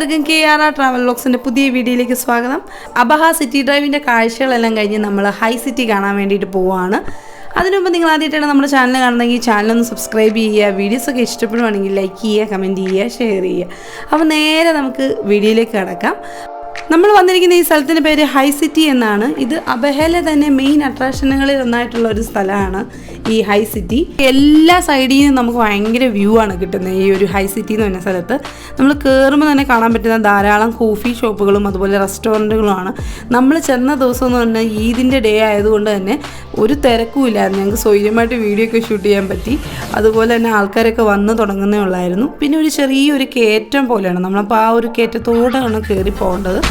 എല്ലാവർക്കും KR travel വ്ലോഗ്സിൻ്റെ പുതിയ വീഡിയോയിലേക്ക് സ്വാഗതം. അബഹ സിറ്റി ഡ്രൈവിൻ്റെ കാഴ്ചകളെല്ലാം കഴിഞ്ഞ് നമ്മൾ ഹൈ സിറ്റി കാണാൻ വേണ്ടിയിട്ട് പോവുകയാണ്. അതിനുമുമ്പ് നിങ്ങൾ ആദ്യമായിട്ടാണ് നമ്മുടെ ചാനൽ കാണുന്നതെങ്കിൽ ചാനലൊന്ന് സബ്സ്ക്രൈബ് ചെയ്യുക, വീഡിയോസൊക്കെ ഇഷ്ടപ്പെടുവാണെങ്കിൽ ലൈക്ക് ചെയ്യുക, കമൻറ്റ് ചെയ്യുക, ഷെയർ ചെയ്യുക. അപ്പോൾ നേരെ നമുക്ക് വീഡിയോയിലേക്ക് കിടക്കാം. നമ്മൾ വന്നിരിക്കുന്ന ഈ സ്ഥലത്തിൻ്റെ പേര് ഹൈ സിറ്റി എന്നാണ്. ഇത് അബഹയിലെ തന്നെ മെയിൻ അട്രാക്ഷനുകളിൽ ഒന്നായിട്ടുള്ള ഒരു സ്ഥലമാണ് ഈ ഹൈ സിറ്റി. എല്ലാ സൈഡിൽ നിന്നും നമുക്ക് ഭയങ്കര വ്യൂ ആണ് കിട്ടുന്നത് ഈ ഒരു ഹൈ സിറ്റി എന്ന് പറഞ്ഞ സ്ഥലത്ത്. നമ്മൾ കയറുമ്പോൾ തന്നെ കാണാൻ പറ്റുന്ന ധാരാളം കോഫി ഷോപ്പുകളും അതുപോലെ റെസ്റ്റോറൻറ്റുകളുമാണ്. നമ്മൾ ചെന്ന ദിവസം എന്ന് പറഞ്ഞാൽ ഈദിൻ്റെ ഡേ ആയതുകൊണ്ട് തന്നെ ഒരു തിരക്കും ഇല്ലായിരുന്നു. ഞങ്ങൾക്ക് സ്വൈര്യമായിട്ട് വീഡിയോ ഒക്കെ ഷൂട്ട് ചെയ്യാൻ പറ്റി. അതുപോലെ തന്നെ ആൾക്കാരൊക്കെ വന്ന് തുടങ്ങുന്നേ ഉള്ളായിരുന്നു. പിന്നെ ഒരു ചെറിയൊരു കയറ്റം പോലെയാണ്, നമ്മളപ്പോൾ ആ ഒരു കയറ്റത്തോടെയാണ് കയറി പോകേണ്ടത്.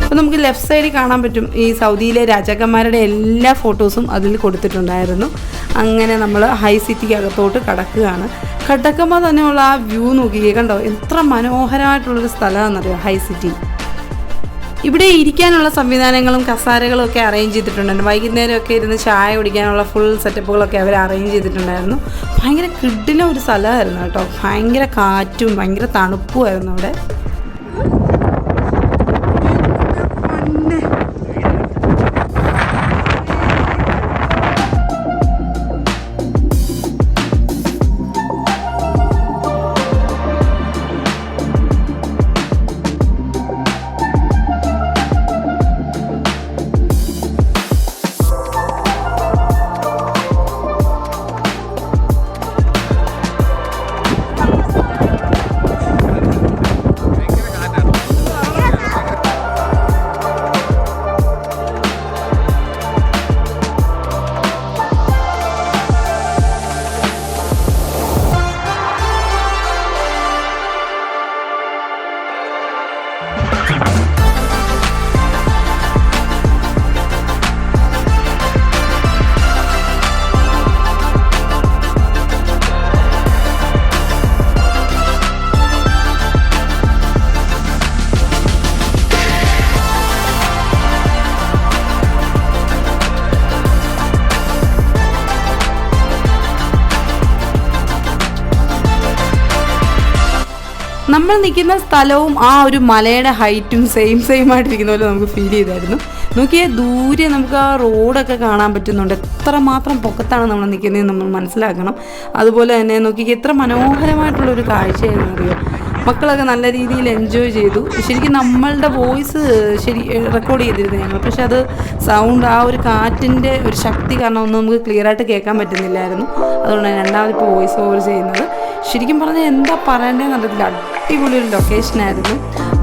അപ്പോൾ നമുക്ക് ലെഫ്റ്റ് സൈഡിൽ കാണാൻ പറ്റും ഈ സൗദിയിലെ രാജാക്കന്മാരുടെ എല്ലാ ഫോട്ടോസും അതിൽ കൊടുത്തിട്ടുണ്ടായിരുന്നു. അങ്ങനെ നമ്മൾ ഹൈ സിറ്റിക്ക് അകത്തോട്ട് കടക്കുകയാണ്. കടക്കുമ്പോൾ തന്നെയുള്ള ആ വ്യൂ നോക്കിയേ, കണ്ടോ എത്ര മനോഹരമായിട്ടുള്ളൊരു സ്ഥലമാണെന്നറിയോ ഹൈ സിറ്റി. ഇവിടെ ഇരിക്കാനുള്ള സംവിധാനങ്ങളും കസാരകളും ഒക്കെ അറേഞ്ച് ചെയ്തിട്ടുണ്ടായിരുന്നു. വൈകുന്നേരമൊക്കെ ഇരുന്ന് ചായ കുടിക്കാനുള്ള ഫുൾ സെറ്റപ്പുകളൊക്കെ അവർ അറേഞ്ച് ചെയ്തിട്ടുണ്ടായിരുന്നു. ഭയങ്കര കിഡിലും ഒരു സ്ഥലമായിരുന്നു കേട്ടോ. ഭയങ്കര കാറ്റും ഭയങ്കര തണുപ്പുമായിരുന്നു അവിടെ. നമ്മൾ നിൽക്കുന്ന സ്ഥലവും ആ ഒരു മലയുടെ ഹൈറ്റും സെയിം ആയിട്ടിരിക്കുന്ന പോലെ നമുക്ക് ഫീൽ ചെയ്തായിരുന്നു. നോക്കിയാൽ ദൂരെ നമുക്ക് ആ റോഡൊക്കെ കാണാൻ പറ്റുന്നുണ്ട്. എത്രമാത്രം പൊക്കത്താണ് നമ്മൾ നിൽക്കുന്നതെന്ന് നമ്മൾ മനസ്സിലാക്കണം. അതുപോലെ തന്നെ നോക്കിയാൽ എത്ര മനോഹരമായിട്ടുള്ളൊരു കാഴ്ചയായിരുന്നു അറിയോ. മക്കളൊക്കെ നല്ല രീതിയിൽ എൻജോയ് ചെയ്തു. ശരിക്കും നമ്മളുടെ വോയിസ് റെക്കോർഡ് ചെയ്തിരുന്നു ഞങ്ങൾ, പക്ഷെ അത് സൗണ്ട് ആ ഒരു കാറ്റിൻ്റെ ഒരു ശക്തി കാരണം ഒന്നും നമുക്ക് ക്ലിയറായിട്ട് കേൾക്കാൻ പറ്റുന്നില്ലായിരുന്നു. അതുകൊണ്ടാണ് രണ്ടാമത് ഇപ്പോൾ വോയിസ് ഓവർ ചെയ്യുന്നത്. ശരിക്കും പറഞ്ഞാൽ എന്താ പറയേണ്ടതെന്ന് അറിയത്തില്ല. അടിപൊളി ഒരു ലൊക്കേഷനായിരുന്നു.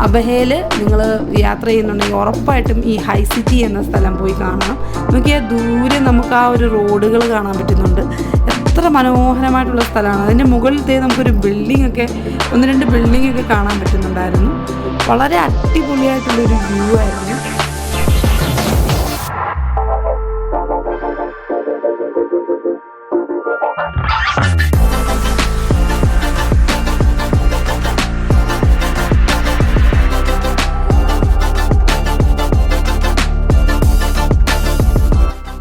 അബഹയിൽ നിങ്ങൾ യാത്ര ചെയ്യുന്നുണ്ടെങ്കിൽ ഉറപ്പായിട്ടും ഈ ഹൈ സിറ്റി എന്ന സ്ഥലം പോയി കാണണം. നോക്കിയാൽ ദൂരെ നമുക്ക് ആ ഒരു റോഡുകൾ കാണാൻ പറ്റുന്നുണ്ട്. എത്ര മനോഹരമായിട്ടുള്ള സ്ഥലമാണ്. അതിൻ്റെ മുകളിലത്തെ നമുക്കൊരു ബിൽഡിങ്ങൊക്കെ 1-2 ബിൽഡിങ്ങൊക്കെ കാണാൻ പറ്റുന്നുണ്ടായിരുന്നു. വളരെ അടിപൊളിയായിട്ടുള്ളൊരു വ്യൂ ആയിരുന്നു.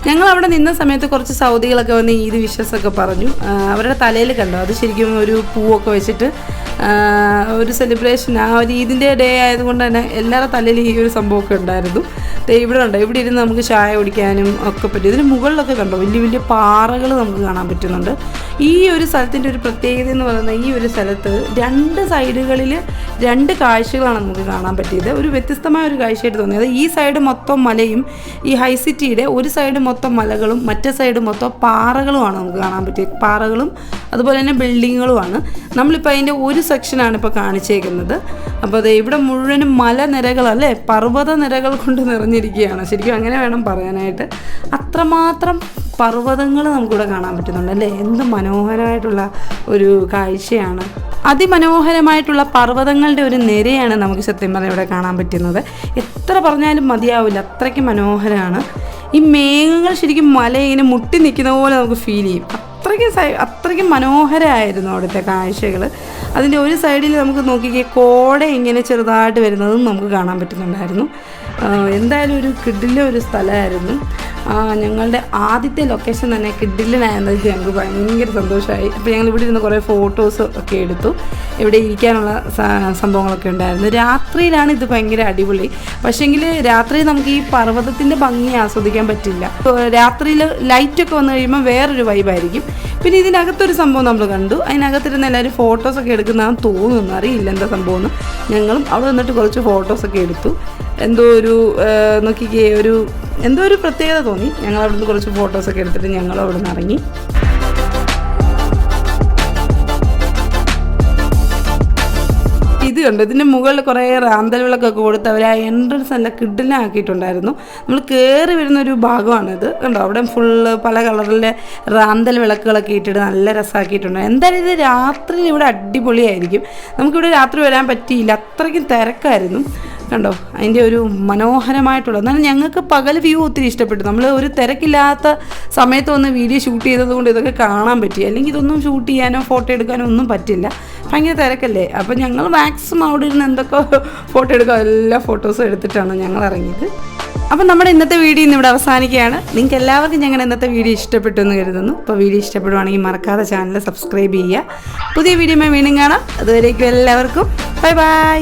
ഞങ്ങൾ അവിടെ നിന്ന സമയത്ത് കുറച്ച് സൗദികളൊക്കെ വന്ന് ഈദ് വിഷസൊക്കെ പറഞ്ഞു. അവരുടെ തലയിൽ കണ്ടോ, അത് ശരിക്കും ഒരു പൂവൊക്കെ വെച്ചിട്ട് ഒരു സെലിബ്രേഷൻ, ആ ഒരു ഈദിൻ്റെ ഡേ ആയതുകൊണ്ട് തന്നെ എല്ലാവരുടെ തലയിൽ ഈ ഒരു സംഭവമൊക്കെ ഉണ്ടായിരുന്നു. ഇവിടെ ഉണ്ടോ, ഇവിടെ ഇരുന്ന് നമുക്ക് ചായ കുടിക്കാനും ഒക്കെ പറ്റും. ഇതിന് മുകളിലൊക്കെ കണ്ടോ വലിയ വലിയ പാറകൾ നമുക്ക് കാണാൻ പറ്റുന്നുണ്ട്. ഈ ഒരു സ്ഥലത്തിൻ്റെ ഒരു പ്രത്യേകത എന്ന് പറയുന്നത്, ഈ ഒരു സ്ഥലത്ത് 2 സൈഡുകളിൽ 2 കാഴ്ചകളാണ് നമുക്ക് കാണാൻ പറ്റിയത്. ഒരു വ്യത്യസ്തമായ ഒരു കാഴ്ചയായിട്ട് തോന്നിയത്. ഈ സൈഡ് മൊത്തം മലയും, ഈ ഹൈ സിറ്റിയുടെ ഒരു സൈഡ് മൊത്തം മലകളും മറ്റേ സൈഡ് മൊത്തം പാറകളുമാണ് നമുക്ക് കാണാൻ പറ്റിയത്. പാറകളും അതുപോലെ തന്നെ ബിൽഡിങ്ങുകളുമാണ്. നമ്മളിപ്പോൾ അതിൻ്റെ ഒരു സെക്ഷനാണ് ഇപ്പോൾ കാണിച്ചേക്കുന്നത്. അപ്പോൾ അത് ഇവിടെ മുഴുവനും മലനിരകളല്ലേ, പർവ്വത നിരകൾ കൊണ്ട് നിറഞ്ഞിരിക്കുകയാണ്. ശരിക്കും അങ്ങനെ വേണം പറയാനായിട്ട്. അത്രമാത്രം പർവ്വതങ്ങൾ നമുക്കിവിടെ കാണാൻ പറ്റുന്നുണ്ട് അല്ലേ. എന്ത് മനോഹരമായിട്ടുള്ള ഒരു കാഴ്ചയാണ്. അതിമനോഹരമായിട്ടുള്ള പർവ്വതങ്ങളുടെ ഒരു നിരയാണ് നമുക്ക് സത്യം പറഞ്ഞാൽ ഇവിടെ കാണാൻ പറ്റുന്നത്. എത്ര പറഞ്ഞാലും മതിയാവില്ല, അത്രയ്ക്ക് മനോഹരമാണ്. ഈ മേഘങ്ങൾ ശരിക്കും മല ഇങ്ങനെ മുട്ടി നിൽക്കുന്ന പോലെ നമുക്ക് ഫീൽ ചെയ്യും. അത്രയ്ക്കും മനോഹരമായിരുന്നു അവിടുത്തെ കാഴ്ചകൾ. അതിൻ്റെ ഒരു സൈഡിൽ നമുക്ക് നോക്കിക്കേ കോട ഇങ്ങനെ ചെറുതായിട്ട് വരുന്നതും നമുക്ക് കാണാൻ പറ്റുന്നുണ്ടായിരുന്നു. എന്തായാലും ഒരു കിടിലം ഒരു സ്ഥലമായിരുന്നു. ഞങ്ങളുടെ ആദ്യത്തെ ലൊക്കേഷൻ തന്നെ കിഡിലിനായെന്നത് ഞങ്ങൾക്ക് ഭയങ്കര സന്തോഷമായി. അപ്പോൾ ഞങ്ങൾ ഇവിടെ ഇരുന്ന് കുറേ ഫോട്ടോസ് ഒക്കെ എടുത്തു. ഇവിടെ ഇരിക്കാനുള്ള സംഭവങ്ങളൊക്കെ ഉണ്ടായിരുന്നു. രാത്രിയിലാണ് ഇത് ഭയങ്കര അടിപൊളി. പക്ഷേങ്കിൽ രാത്രി നമുക്ക് ഈ പർവ്വതത്തിൻ്റെ ഭംഗി ആസ്വദിക്കാൻ പറ്റില്ല. രാത്രിയിൽ ലൈറ്റൊക്കെ വന്നു കഴിയുമ്പോൾ വേറൊരു വൈബായിരിക്കും. പിന്നെ ഇതിനകത്തൊരു സംഭവം നമ്മൾ കണ്ടു. അതിനകത്തിരുന്ന് എല്ലാവരും ഫോട്ടോസൊക്കെ എടുക്കുന്നതാണെന്ന് തോന്നുന്നു, അറിയില്ല എന്താ സംഭവം. ഞങ്ങളും അവിടെ വന്നിട്ട് കുറച്ച് ഫോട്ടോസൊക്കെ എടുത്തു. എന്തോ ഒരു നോക്കിക്കേ, എന്തോ ഒരു പ്രത്യേകത തോന്നി. ഞങ്ങൾ അവിടെ നിന്ന് കുറച്ച് ഫോട്ടോസൊക്കെ എടുത്തിട്ട് ഞങ്ങൾ അവിടെ നിന്ന് ഇറങ്ങി. ഇത് കണ്ടു, ഇതിൻ്റെ മുകളിൽ കുറേ റാന്തൽ വിളക്കൊക്കെ കൊടുത്ത് അവർ ആ എൻട്രൻസ് നല്ല കിഡിലാക്കിയിട്ടുണ്ടായിരുന്നു. നമ്മൾ കയറി വരുന്നൊരു ഭാഗമാണിത് കണ്ടോ. അവിടെ ഫുള്ള് പല കളറിലെ റാന്തൽ വിളക്കുകളൊക്കെ ഇട്ടിട്ട് നല്ല രസമാക്കിയിട്ടുണ്ട്. എന്തായാലും ഇത് രാത്രി ഇവിടെ അടിപൊളിയായിരിക്കും. നമുക്കിവിടെ രാത്രി വരാൻ പറ്റിയില്ല, അത്രയ്ക്കും തിരക്കായിരുന്നു കണ്ടോ. അതിൻ്റെ ഒരു മനോഹരമായിട്ടുള്ള, എന്നാലും ഞങ്ങൾക്ക് പകൽ വ്യൂ ഒത്തിരി ഇഷ്ടപ്പെട്ടു. നമ്മൾ ഒരു തിരക്കില്ലാത്ത സമയത്ത് വന്ന് വീഡിയോ ഷൂട്ട് ചെയ്തതുകൊണ്ട് ഇതൊക്കെ കാണാൻ പറ്റി. അല്ലെങ്കിൽ ഇതൊന്നും ഷൂട്ട് ചെയ്യാനോ ഫോട്ടോ എടുക്കാനോ ഒന്നും പറ്റില്ല, ഭയങ്കര തിരക്കല്ലേ. അപ്പോൾ ഞങ്ങൾ മാക്സിമം അവിടെ ഇരുന്ന് എന്തൊക്കെ ഫോട്ടോ എടുക്കുക, എല്ലാ ഫോട്ടോസും എടുത്തിട്ടാണ് ഞങ്ങൾ ഇറങ്ങിയത്. അപ്പം നമ്മുടെ ഇന്നത്തെ വീഡിയോ ഇന്നിവിടെ അവസാനിക്കുകയാണ്. നിങ്ങൾക്ക് എല്ലാവർക്കും ഞങ്ങൾ ഇന്നത്തെ വീഡിയോ ഇഷ്ടപ്പെട്ടു എന്ന് കരുതുന്നു. അപ്പോൾ വീഡിയോ ഇഷ്ടപ്പെടുവാണെങ്കിൽ മറക്കാതെ ചാനൽ സബ്സ്ക്രൈബ് ചെയ്യുക. പുതിയ വീഡിയോ വീണ്ടും കാണാം. അതുവരേക്കും എല്ലാവർക്കും ബൈ ബൈ.